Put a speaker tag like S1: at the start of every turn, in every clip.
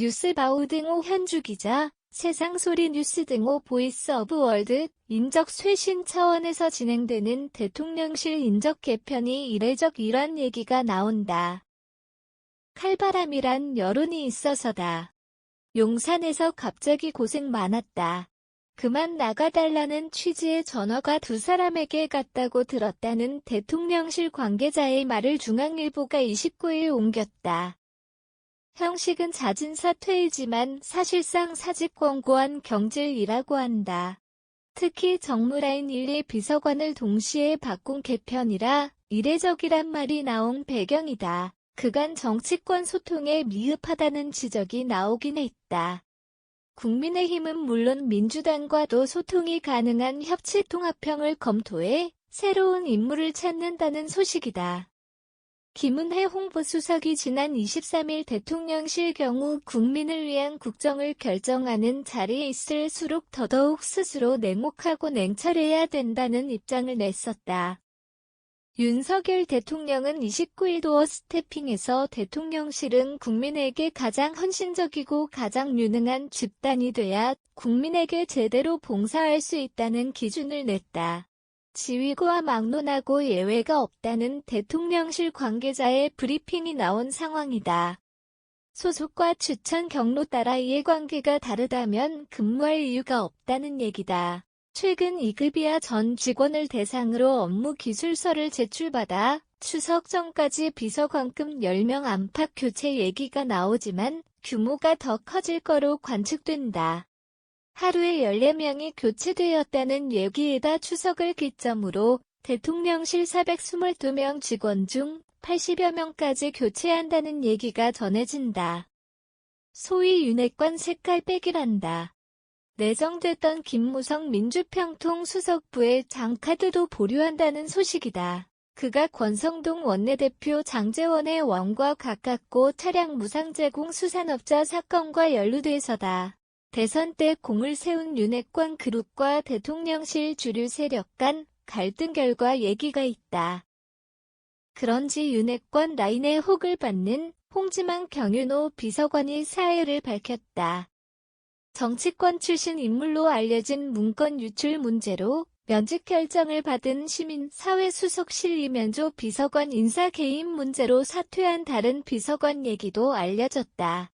S1: 뉴스바우 등호 현주 기자, 세상소리 뉴스 등호 보이스 오브 월드, 인적 쇄신 차원에서 진행되는 대통령실 인적 개편이 이례적 이런 얘기가 나온다. 칼바람이란 여론이 있어서다. 용산에서 갑자기 고생 많았다. 그만 나가달라는 취지의 전화가 두 사람에게 갔다고 들었다는 대통령실 관계자의 말을 중앙일보가 29일 옮겼다. 형식은 잦은 사퇴이지만 사실상 사직 권고한 경질이라고 한다. 특히 정무라인 1, 2 비서관을 동시에 바꾼 개편이라 이례적이란 말이 나온 배경이다. 그간 정치권 소통에 미흡하다는 지적이 나오긴 했다. 국민의힘은 물론 민주당과도 소통이 가능한 협치통합형을 검토해 새로운 인물을 찾는다는 소식이다. 김은혜 홍보수석이 지난 23일 대통령실 경우 국민을 위한 국정을 결정하는 자리에 있을수록 더더욱 스스로 냉혹하고 냉철해야 된다는 입장을 냈었다. 윤석열 대통령은 29일 도어 스태핑에서 대통령실은 국민에게 가장 헌신적이고 가장 유능한 집단이 돼야 국민에게 제대로 봉사할 수 있다는 기준을 냈다. 지휘구와 막론하고 예외가 없다는 대통령실 관계자의 브리핑이 나온 상황이다. 소속과 추천 경로 따라 이해관계가 다르다면 근무할 이유가 없다는 얘기다. 최근 2급이하 전 직원을 대상으로 업무 기술서를 제출받아 추석 전까지 비서관급 10명 안팎 교체 얘기가 나오지만 규모가 더 커질 거로 관측된다. 하루에 14명이 교체되었다는 얘기에다 추석을 기점으로 대통령실 422명 직원 중 80여 명까지 교체한다는 얘기가 전해진다. 소위 윤핵관 색깔 빼기란다. 내정됐던 김무성 민주평통수석부의 장카드도 보류한다는 소식이다. 그가 권성동 원내대표 장제원의 원과 가깝고 차량 무상 제공 수산업자 사건과 연루돼서다. 대선 때 공을 세운 윤핵관 그룹과 대통령실 주류 세력 간 갈등 결과 얘기가 있다. 그런지 윤핵관 라인의 혹을 받는 홍지만 경윤호 비서관이 사의를 밝혔다. 정치권 출신 인물로 알려진 문건 유출 문제로 면직 결정을 받은 시민사회수석실 이면조 비서관 인사 개입 문제로 사퇴한 다른 비서관 얘기도 알려졌다.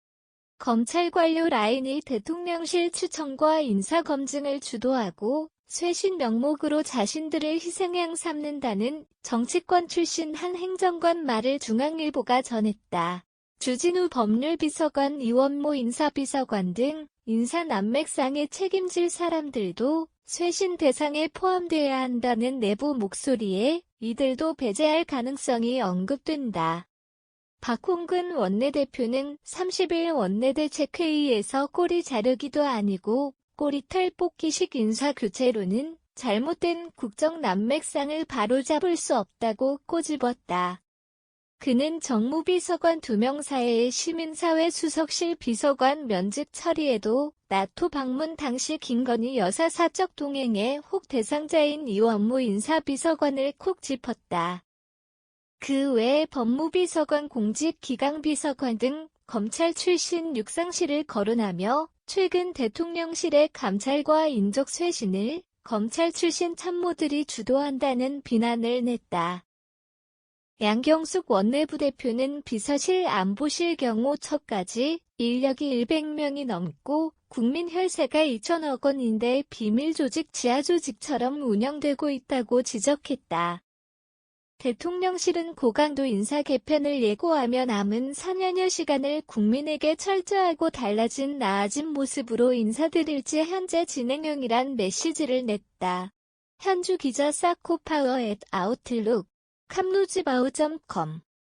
S1: 검찰 관료 라인이 대통령실 추천과 인사검증을 주도하고 쇄신 명목으로 자신들을 희생양 삼는다는 정치권 출신 한 행정관 말을 중앙일보가 전했다. 주진우 법률비서관, 이원모 인사비서관 등 인사 난맥상에 책임질 사람들도 쇄신 대상에 포함되어야 한다는 내부 목소리에 이들도 배제할 가능성이 언급된다. 박홍근 원내대표는 30일 원내대책회의에서 꼬리 자르기도 아니고 꼬리털 뽑기식 인사교체로는 잘못된 국정 난맥상을 바로잡을 수 없다고 꼬집었다. 그는 정무비서관 2명 사이의 시민사회 수석실 비서관 면직 처리에도 나토 방문 당시 김건희 여사 사적 동행의 혹 대상자인 이원모 인사비서관을 콕 짚었다. 그 외에 법무비서관, 공직기강비서관 등 검찰 출신 육상실을 거론하며 최근 대통령실의 감찰과 인적쇄신을 검찰 출신 참모들이 주도한다는 비난을 냈다. 양경숙 원내부대표는 비서실 안보실 경우 첫까지 인력이 100명이 넘고 국민 혈세가 2천억 원인데 비밀조직 지하조직처럼 운영되고 있다고 지적했다. 대통령실은 고강도 인사 개편을 예고하며 남은 4년여 시간을 국민에게 철저하고 달라진 나아진 모습으로 인사드릴지 현재 진행형이란 메시지를 냈다. 현주 기자 사코파워@아웃룩, 캄루즈바우.com